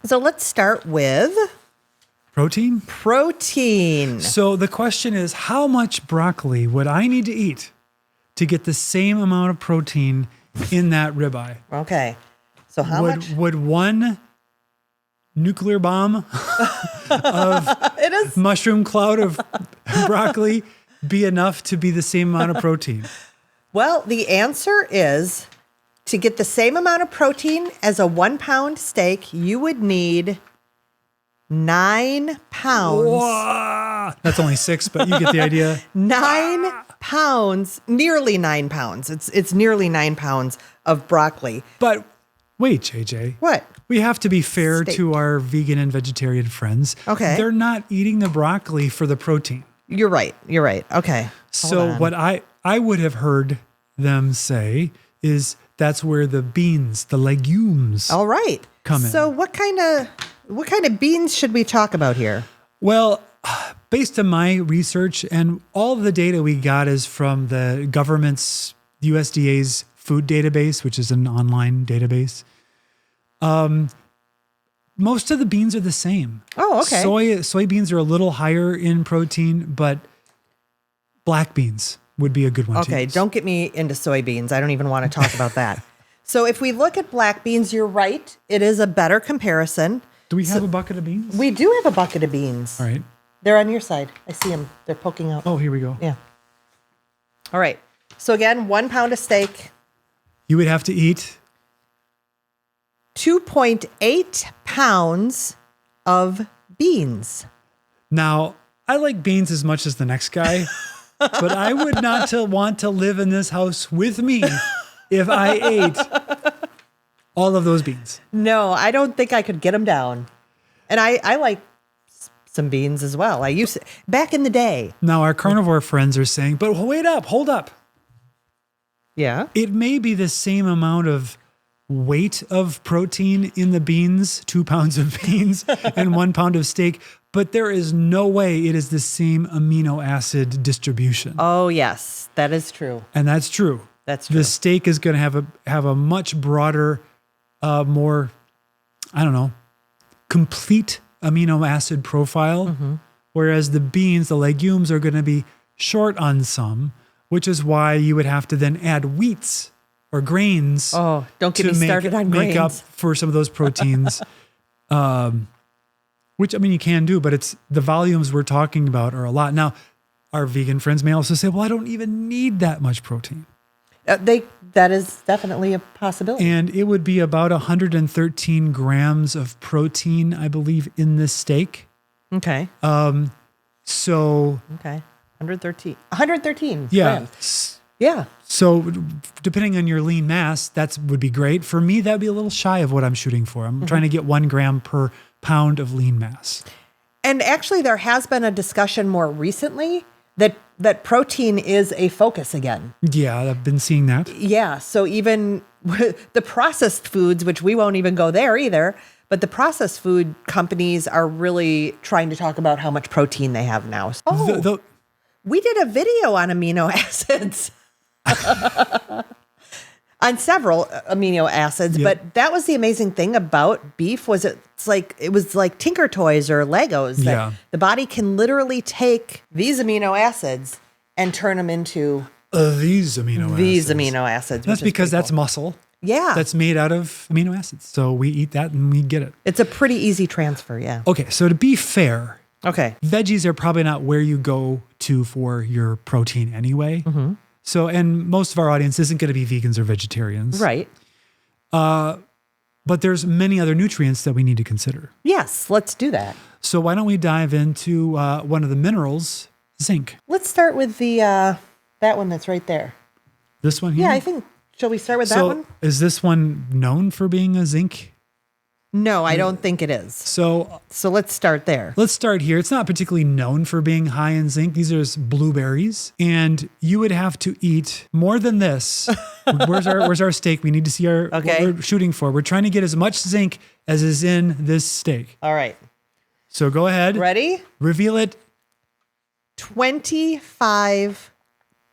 So let's start with Protein? protein. So the question is, how much broccoli would I need to eat to get the same amount of protein in that ribeye? Okay. So how much? Would one nuclear bomb of It is. mushroom cloud of broccoli be enough to be the same amount of protein? Well, the answer is to get the same amount of protein as a 1 pound steak, you would need 9 pounds. Whoa. That's only 6, but you get the idea. 9 pounds, nearly 9 pounds. It's nearly 9 pounds of broccoli. But wait, JJ. What? We have to be fair Steak. to our vegan and vegetarian friends. Okay. They're not eating the broccoli for the protein. You're right. You're right. Okay. So what I would have heard them say is that's where the beans, the legumes. All right. Come in. So what kind of beans should we talk about here? Well, based on my research and all of the data we got is from the government's USDA's food database, which is an online database. Most of the beans are the same. Oh, okay. Soybeans are a little higher in protein, but black beans would be a good one to Okay, use. don't get me into soybeans. I don't even want to talk about that. So if we look at black beans, you're right. It is a better comparison. Do we have a bucket of beans? We do have a bucket of beans. All right. They're on your side. I see them. They're poking out. Oh, here we go. Yeah. All right. So again, 1 pound of steak, You would have to eat 2.8 pounds of beans. Now, I like beans as much as the next guy, but I would not want to live in this house with me if I ate all of those beans. No, I don't think I could get them down. And I like some beans as well. I used to, back in the day. Now, our carnivore friends are saying, but hold up. Yeah. It may be the same amount of weight of protein in the beans, 2 pounds of beans and 1 pound of steak, but there is no way it is the same amino acid distribution. Oh, yes, that is true. And that's true. That's true. The steak is going to have a much broader, more, complete amino acid profile, whereas the beans, the legumes are going to be short on some, which is why you would have to then add wheats or grains. Oh, don't get to me started on make up grains. for some of those proteins, which you can do, but it's the volumes we're talking about are a lot. Now, our vegan friends may also say, well, I don't even need that much protein. That is definitely a possibility. And it would be about 113 grams of protein, I believe, in this steak. Okay. So, Okay. 113 yeah. grams. Yeah. So depending on your lean mass, that would be great. For me, that'd be a little shy of what I'm shooting for. I'm trying to get 1 gram per pound of lean mass. And actually, there has been a discussion more recently that protein is a focus again. Yeah, I've been seeing that. Yeah. So even the processed foods, which we won't even go there either, but the processed food companies are really trying to talk about how much protein they have now. Oh, we did a video on amino acids. On several amino acids, but that was the amazing thing about beef was it was like Tinker Toys or Legos that the body can literally take these amino acids and turn them into these amino acids. That's because that's muscle. Yeah. That's made out of amino acids. So we eat that and we get it. It's a pretty easy transfer, yeah. Okay, so to be fair, veggies are probably not where you go to for your protein anyway. So, and most of our audience isn't going to be vegans or vegetarians. Right. But there's many other nutrients that we need to consider. Yes, let's do that. So why don't we dive into one of the minerals, zinc. Let's start with the that one that's right there. This one here? Yeah, I think, shall we start with that one? Is this one known for being a zinc? No, I don't think it is. So let's start there. Let's start here. It's not particularly known for being high in zinc. These are just blueberries. And you would have to eat more than this. Where's our steak? We need to see what we're shooting for. We're trying to get as much zinc as is in this steak. All right. So go ahead. Ready? Reveal it. 25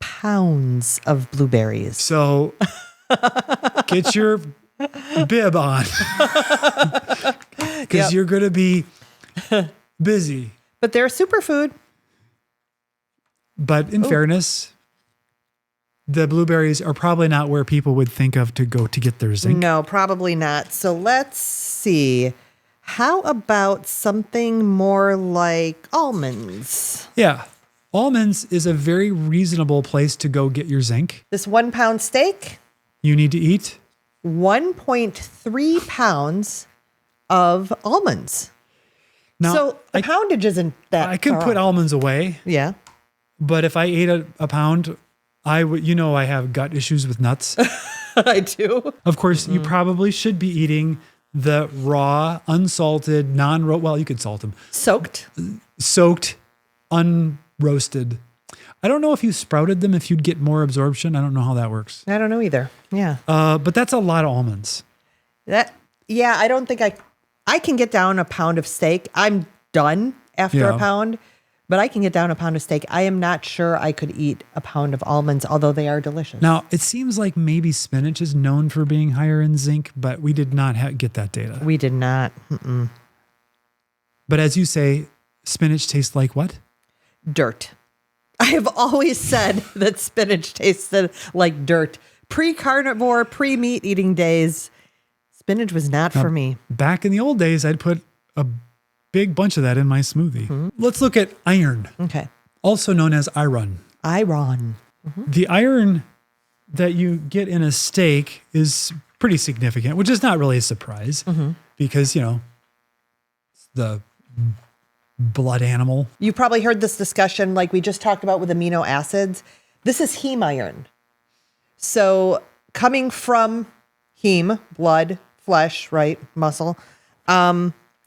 pounds of blueberries. So get your bib on. because you're going to be busy. But they're a superfood. But in fairness, the blueberries are probably not where people would think of to go to get their zinc. No, probably not. So let's see. How about something more like almonds? Yeah. Almonds is a very reasonable place to go get your zinc. This 1 pound steak? You need to eat 1.3 pounds of almonds. Now, so the poundage isn't that I can put almonds away. Yeah. But if I ate a pound, I would, I have gut issues with nuts. I do. Of course, you probably should be eating the raw, unsalted, well, you could salt them. Soaked, unroasted. I don't know if you sprouted them, if you'd get more absorption. I don't know how that works. I don't know either. Yeah. But that's a lot of almonds. I don't think I can get down a pound of steak. I'm done after a pound, but I can get down a pound of steak. I am not sure I could eat a pound of almonds, although they are delicious. Now, it seems like maybe spinach is known for being higher in zinc, but we did not get that data. We did not. Mm-mm. But as you say, spinach tastes like what? Dirt. I have always said that spinach tasted like dirt. Pre-carnivore, pre-meat eating days, spinach was not for me. Back in the old days, I'd put a big bunch of that in my smoothie. Mm-hmm. Let's look at iron. Okay. Also known as iron. Iron. Mm-hmm. The iron that you get in a steak is pretty significant, which is not really a surprise because, it's the blood animal. You probably heard this discussion like we just talked about with amino acids. This is heme iron. So coming from heme, blood, flesh, right? Muscle,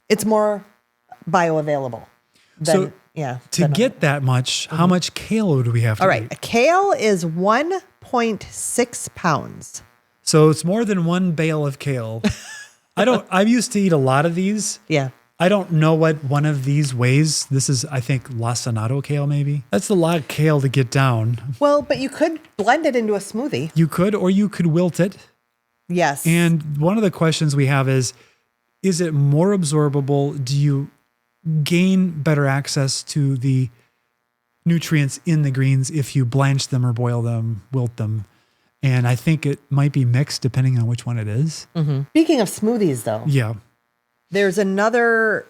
it's more bioavailable. To get that much, how much kale do we have to eat? All right. A kale is 1.6 pounds. So it's more than one bale of kale. I used to eat a lot of these. Yeah. I don't know what one of these weighs. This is, I think, lacinato kale, maybe. That's a lot of kale to get down. Well, but you could blend it into a smoothie. You could, or you could wilt it. Yes. And one of the questions we have is it more absorbable? Do you gain better access to the nutrients in the greens if you blanch them or boil them, wilt them? And I think it might be mixed depending on which one it is. Mm-hmm. Speaking of smoothies, though. Yeah. There's another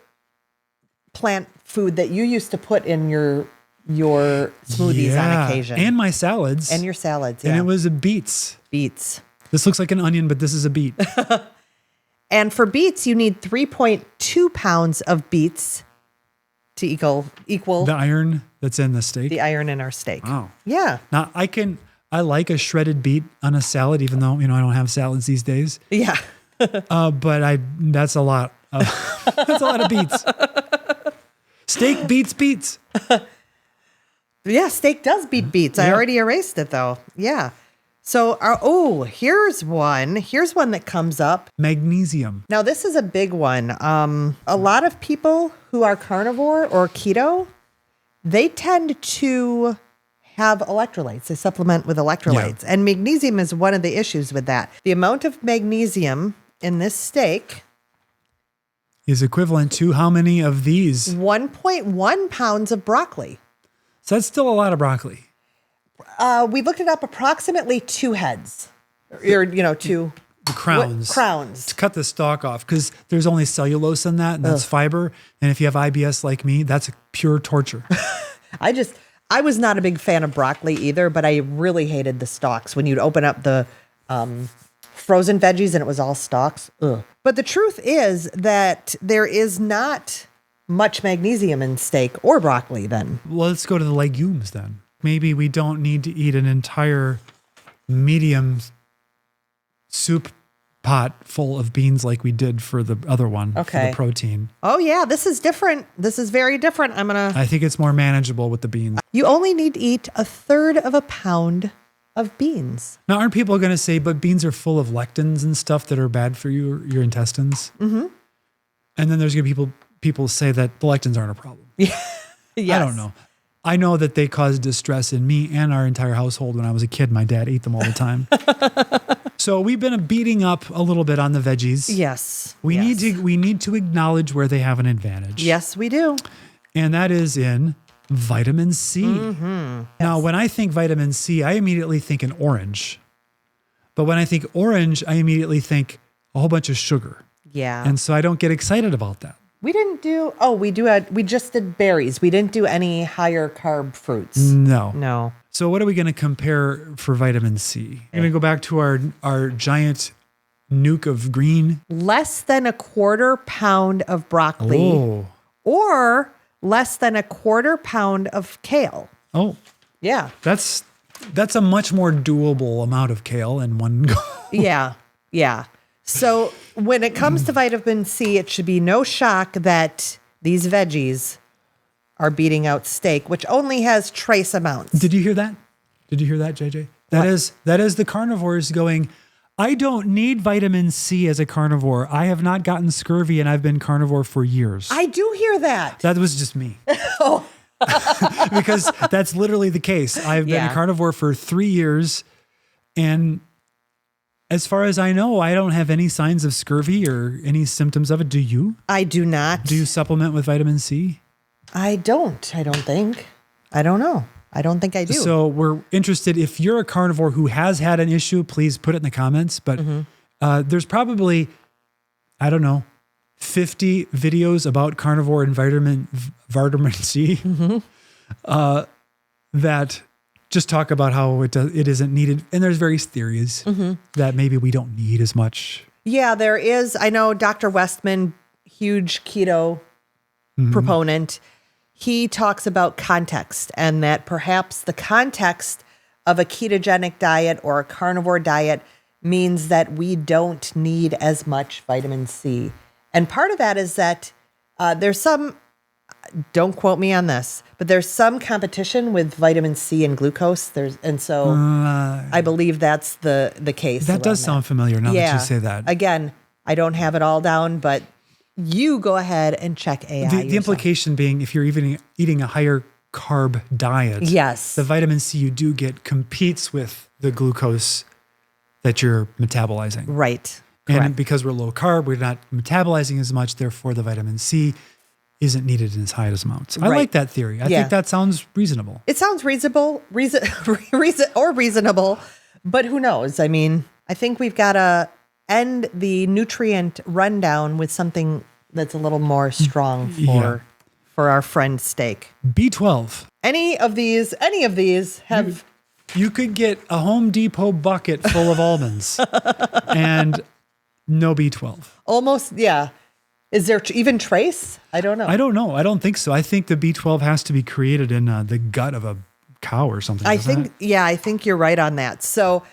plant food that you used to put in your smoothies on occasion. And my salads. And your salads, And it was beets. Beets. This looks like an onion, but this is a beet. And for beets, you need 3.2 pounds of beets to equal the iron that's in the steak. The iron in our steak. Wow. Yeah. Now I like a shredded beet on a salad, even though I don't have salads these days. Yeah. But that's a lot. That's a lot of beets. Steak beats beets. Yeah, steak does beat beets. I already erased it though. Yeah. So, here's one. Here's one that comes up. Magnesium. Now, this is a big one. A lot of people who are carnivore or keto, they tend to have electrolytes. They supplement with electrolytes. Yeah. And magnesium is one of the issues with that. The amount of magnesium in this steak is equivalent to how many of these? 1.1 pounds of broccoli. So that's still a lot of broccoli. We looked it up, approximately 2 heads, or, two. The crowns. Crowns. To cut the stalk off, because there's only cellulose in that, and that's fiber. And if you have IBS like me, that's pure torture. I was not a big fan of broccoli either, but I really hated the stalks. When you'd open up the frozen veggies and it was all stalks. Ugh. But the truth is that there is not much magnesium in steak or broccoli then. Well, let's go to the legumes then. Maybe we don't need to eat an entire medium soup pot full of beans like we did for the other one, for the protein. Oh yeah, this is different. This is very different. I think it's more manageable with the beans. You only need to eat 1/3 of a pound of beans. Now, aren't people going to say, but beans are full of lectins and stuff that are bad for your intestines? Mm-hmm. And then there's going to be people say that the lectins aren't a problem. Yeah. Yes. I don't know. I know that they caused distress in me and our entire household when I was a kid. My dad ate them all the time. So we've been beating up a little bit on the veggies. Yes. We need to acknowledge where they have an advantage. Yes, we do. And that is in vitamin C. Mm-hmm. Now, when I think vitamin C, I immediately think an orange. But when I think orange, I immediately think a whole bunch of sugar. Yeah. And so I don't get excited about that. We didn't do, we just did berries. We didn't do any higher carb fruits. No. So what are we going to compare for vitamin C? I'm going to go back to our giant nuke of green. Less than a 1/4 pound of broccoli or less than a 1/4 pound of kale. Oh, yeah. That's a much more doable amount of kale in one go. Yeah. So when it comes to vitamin C, it should be no shock that these veggies are beating out steak, which only has trace amounts. Did you hear that? JJ? That is the carnivores going, I don't need vitamin C as a carnivore. I have not gotten scurvy and I've been carnivore for years. I do hear that. That was just me. Because that's literally the case. I've been a carnivore for 3 years, and as far as I know, I don't have any signs of scurvy or any symptoms of it. Do you? I do not. Do you supplement with vitamin C? I don't think. I don't know. I don't think I do. So we're interested, if you're a carnivore who has had an issue, please put it in the comments. But there's probably, 50 videos about carnivore and vitamin C that just talk about how it isn't needed. And there's various theories that maybe we don't need as much. Yeah, there is. I know Dr. Westman, huge keto proponent, he talks about context, and that perhaps the context of a ketogenic diet or a carnivore diet means that we don't need as much vitamin C. And part of that is that there's some, don't quote me on this, but there's some competition with vitamin C and glucose. I believe that's the case. That does sound familiar now that you say that. Again, I don't have it all down, but you go ahead and check AI. The implication being, if you're eating a higher carb diet, yes, the vitamin C you do get competes with the glucose that you're metabolizing. Right. And correct. because we're low carb, we're not metabolizing as much. Therefore, the vitamin C isn't needed in as high as amounts. I like that theory. I think that sounds reasonable. It sounds reasonable, reasonable, but who knows? I mean, I think we've got to end the nutrient rundown with something that's a little more strong for our friend steak. B12. Any of these have... You could get a Home Depot bucket full of almonds and no B12. Almost, yeah. Is there even trace? I don't know. I don't think so. I think the B12 has to be created in the gut of a cow or something. I think you're right on that. So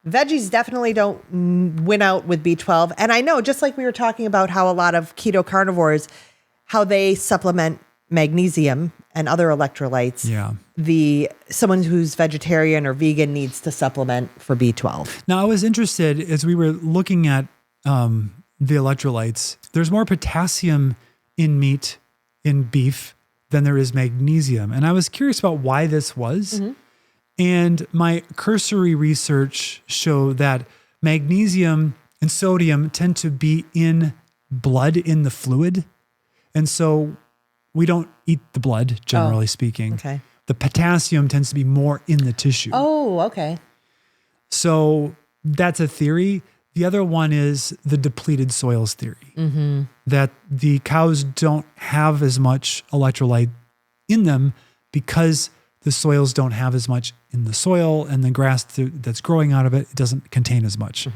veggies definitely don't win out with B12. And I know, just like we were talking about how a lot of keto carnivores, how they supplement magnesium and other electrolytes. Yeah. Someone who's vegetarian or vegan needs to supplement for B12. Now, I was interested as we were looking at the electrolytes. There's more potassium in meat, in beef, than there is magnesium. And I was curious about why this was. And my cursory research showed that magnesium and sodium tend to be in blood, in the fluid. And so we don't eat the blood, generally speaking. Okay. The potassium tends to be more in the tissue. Oh, okay. So that's a theory. The other one is the depleted soils theory, that the cows don't have as much electrolyte in them because the soils don't have as much in the soil, and the grass that's growing out of it doesn't contain as much.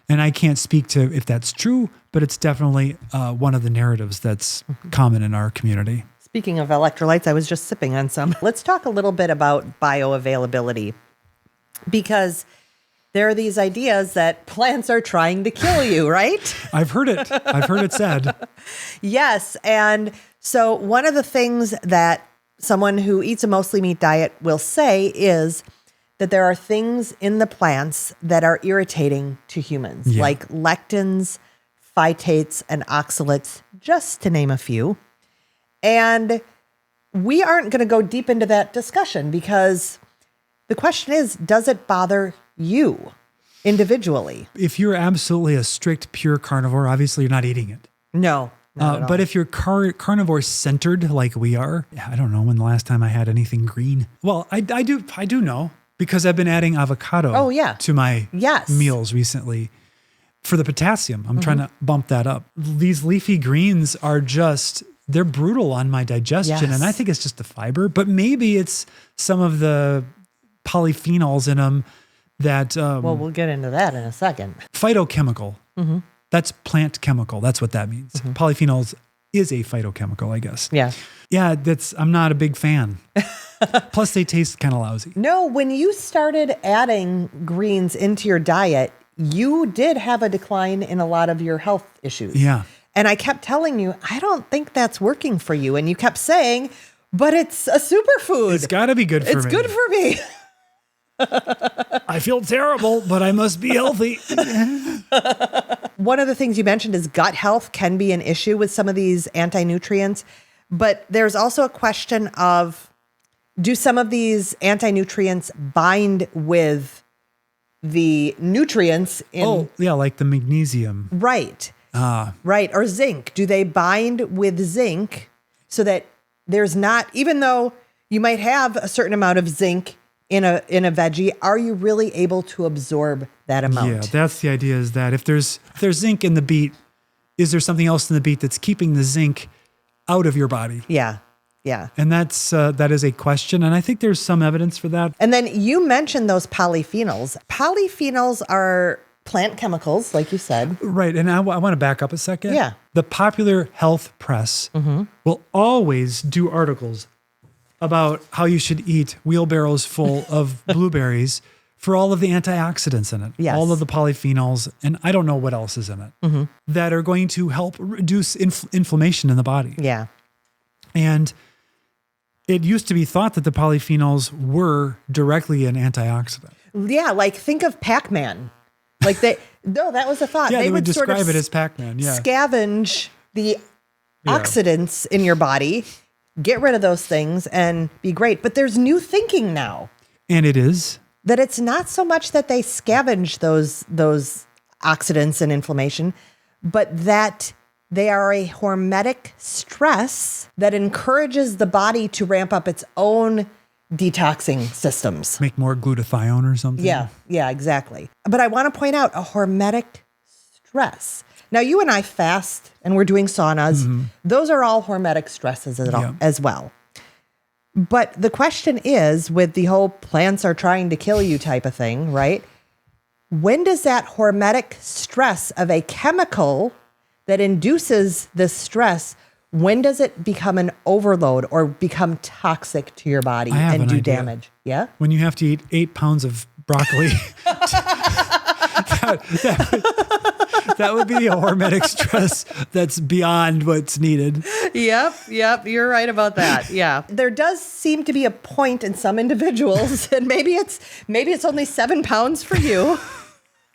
And I can't speak to if that's true, but it's definitely one of the narratives that's common in our community. Speaking of electrolytes, I was just sipping on some. Let's talk a little bit about bioavailability, because there are these ideas that plants are trying to kill you, right? I've heard it. I've heard it said. Yes. And so one of the things that someone who eats a mostly meat diet will say is that there are things in the plants that are irritating to humans, like lectins, phytates, and oxalates, just to name a few. And we aren't going to go deep into that discussion because the question is, does it bother you? individually. If you're absolutely a strict pure carnivore, obviously you're not eating it. No. But if you're carnivore centered like we are, I don't know when the last time I had anything green. Well, I do know because I've been adding avocado to my meals recently for the potassium. I'm trying to bump that up. These leafy greens are they're brutal on my digestion. And I think it's just the fiber, but maybe it's some of the polyphenols in them that... well, we'll get into that in a second. Phytochemical. Mm-hmm. That's plant chemical. That's what that means. Mm-hmm. Polyphenols is a phytochemical, I guess. Yeah. Yeah, I'm not a big fan. Plus, they taste kind of lousy. No, when you started adding greens into your diet, you did have a decline in a lot of your health issues. Yeah. And I kept telling you, I don't think that's working for you. And you kept saying, but it's a superfood. It's got to be good for me. It's good for me. I feel terrible, but I must be healthy. One of the things you mentioned is gut health can be an issue with some of these anti-nutrients. But there's also a question of, do some of these anti-nutrients bind with the nutrients in... like the magnesium. Right. Right. Or zinc. Do they bind with zinc so that there's not, even though you might have a certain amount of zinc in a veggie, are you really able to absorb that amount? Yeah, that's the idea, is that if there's zinc in the beet, is there something else in the beet that's keeping the zinc out of your body? Yeah. Yeah. And that is a question. And I think there's some evidence for that. And then you mentioned those polyphenols. Polyphenols are plant chemicals, like you said. Right. And I want to back up a second. Yeah. The popular health press will always do articles about how you should eat wheelbarrows full of blueberries for all of the antioxidants in it, all of the polyphenols, and I don't know what else is in it, that are going to help reduce inflammation in the body. Yeah. And it used to be thought that the polyphenols were directly an antioxidant. Yeah, like think of Pac-Man. Like that was a thought. Yeah, they would describe it as Pac-Man. Yeah. Scavenge the oxidants in your body, get rid of those things, and be great. But there's new thinking now. And it is? That it's not so much that they scavenge those oxidants and inflammation, but that they are a hormetic stress that encourages the body to ramp up its own detoxing systems. Make more glutathione or something? Yeah, exactly. But I want to point out a hormetic stress. Now, you and I fast, and we're doing saunas. Those are all hormetic stresses as well. But the question is, with the whole plants are trying to kill you type of thing, right? When does that hormetic stress of a chemical that induces this stress, when does it become an overload or become toxic to your body and do damage? Yeah. When you have to eat 8 pounds of broccoli, that would be a hormetic stress that's beyond what's needed. Yep. You're right about that. Yeah. There does seem to be a point in some individuals, and maybe it's only 7 pounds for you.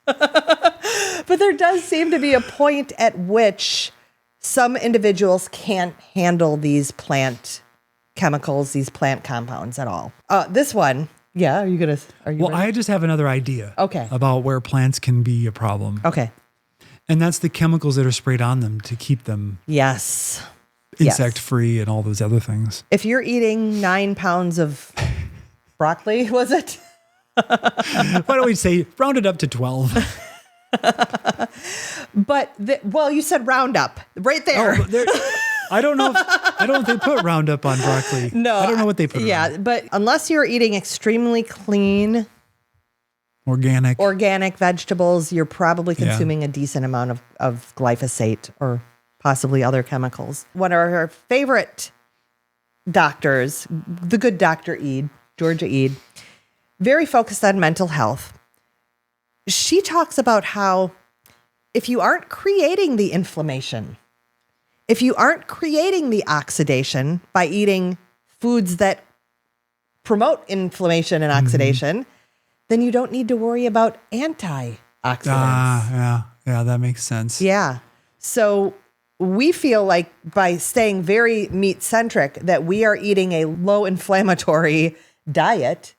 But there does seem to be a point at which some individuals can't handle these plant chemicals, these plant compounds at all. This one, are you ready? I just have another idea. Okay. About where plants can be a problem. Okay. And that's the chemicals that are sprayed on them to keep them insect-free and all those other things. If you're eating 9 pounds of broccoli, was it? Why don't we say round it up to 12? But you said Roundup right there. I don't know if they put Roundup on broccoli. No, I don't know what they put. Yeah, but unless you're eating extremely clean, organic vegetables, you're probably consuming a decent amount of glyphosate or possibly other chemicals. One of our favorite doctors, the good Dr. Eid, Georgia Eid, very focused on mental health. She talks about how if you aren't creating the inflammation, if you aren't creating the oxidation by eating foods that promote inflammation and oxidation, then you don't need to worry about antioxidants. Yeah, that makes sense. Yeah. So we feel like by staying very meat-centric that we are eating a low inflammatory diet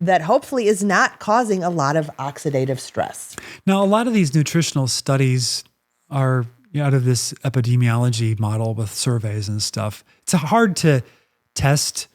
that hopefully is not causing a lot of oxidative stress. Now, a lot of these nutritional studies are out of this epidemiology model with surveys and stuff. It's hard to test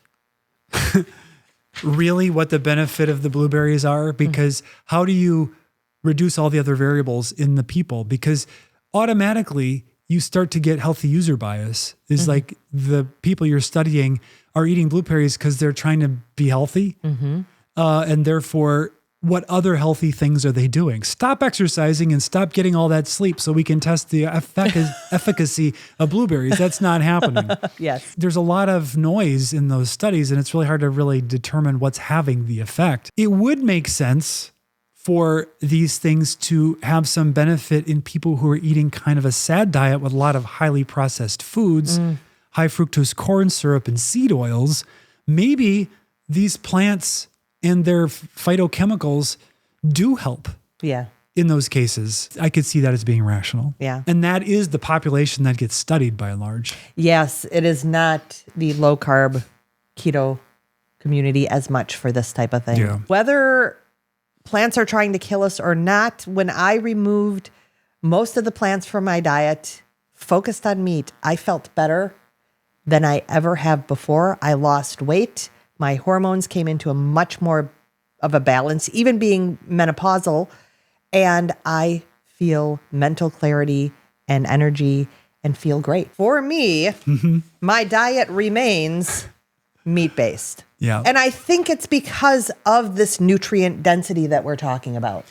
really what the benefit of the blueberries are, because how do you reduce all the other variables in the people? Because automatically you start to get healthy user bias. Is like the people you're studying are eating blueberries because they're trying to be healthy. And therefore, what other healthy things are they doing? Stop exercising and stop getting all that sleep so we can test the efficacy of blueberries. That's not happening. Yes. There's a lot of noise in those studies, and it's really hard to really determine what's having the effect. It would make sense for these things to have some benefit in people who are eating kind of a sad diet with a lot of highly processed foods, high fructose corn syrup and seed oils. Maybe these plants and their phytochemicals do help. Yeah. In those cases, I could see that as being rational. Yeah. And that is the population that gets studied by and large. Yes, it is not the low carb keto community as much for this type of thing. Yeah. Whether plants are trying to kill us or not, when I removed most of the plants from my diet, focused on meat, I felt better than I ever have before. I lost weight. My hormones came into a much more of a balance, even being menopausal. And I feel mental clarity and energy and feel great. For me, my diet remains meat-based. Yeah. And I think it's because of this nutrient density that we're talking about.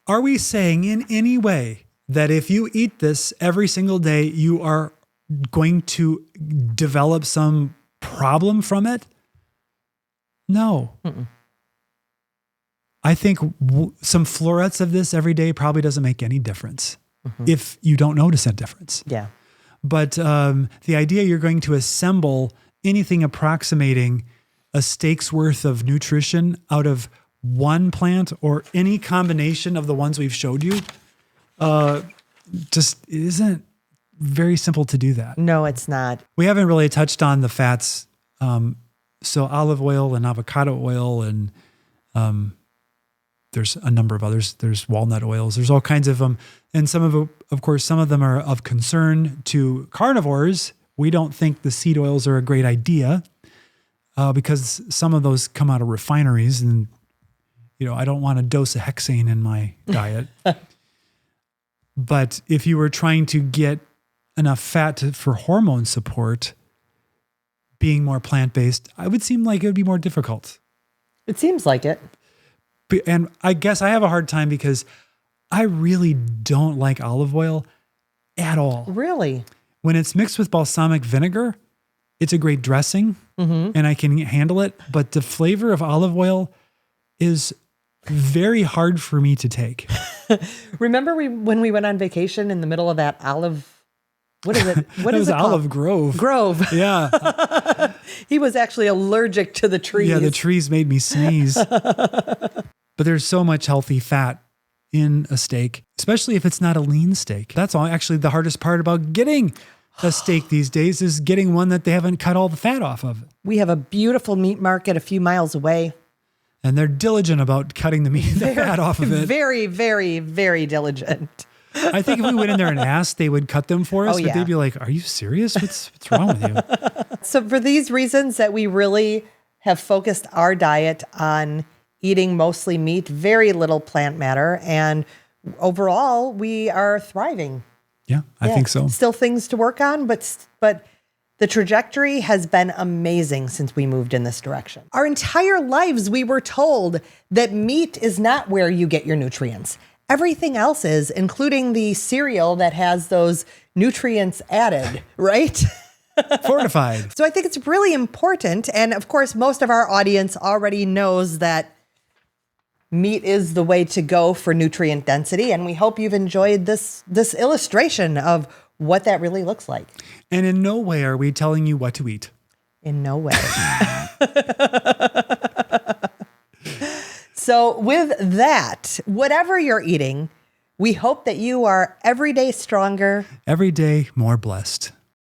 Are we saying in any way that if you eat this every single day, you are going to develop some problem from it? No. I think some florets of this every day probably doesn't make any difference if you don't notice that difference. Yeah. But the idea you're going to assemble anything approximating a steak's worth of nutrition out of one plant or any combination of the ones we've showed you just isn't very simple to do that. No, it's not. We haven't really touched on the fats. So olive oil and avocado oil and there's a number of others. There's walnut oils. There's all kinds of them. And of course, some of them are of concern to carnivores. We don't think the seed oils are a great idea because some of those come out of refineries and, I don't want a dose of hexane in my diet. But if you were trying to get enough fat for hormone support, being more plant-based, it would seem like it would be more difficult. It seems like it. And I guess I have a hard time because I really don't like olive oil at all. Really? When it's mixed with balsamic vinegar, it's a great dressing and I can handle it. But the flavor of olive oil is very hard for me to take. Remember when we went on vacation in the middle of that olive, what is it? What is it called? Olive Grove. Grove. Yeah. He was actually allergic to the trees. Yeah, the trees made me sneeze. But there's so much healthy fat in a steak, especially if it's not a lean steak. That's actually the hardest part about getting a steak these days is getting one that they haven't cut all the fat off of. We have a beautiful meat market a few miles away. And they're diligent about cutting the fat off of it. Very, very, very diligent. I think if we went in there and asked, they would cut them for us, but they'd be like, are you serious? What's wrong with you? So for these reasons that we really have focused our diet on eating mostly meat, very little plant matter, and overall we are thriving. Yeah, I think so. Still things to work on, but the trajectory has been amazing since we moved in this direction. Our entire lives, we were told that meat is not where you get your nutrients. Everything else is, including the cereal that has those nutrients added, right? Fortified. So I think it's really important. And of course, most of our audience already knows that meat is the way to go for nutrient density. And we hope you've enjoyed this illustration of what that really looks like. And in no way are we telling you what to eat. In no way. So with that, whatever you're eating, we hope that you are every day stronger. Every day more blessed.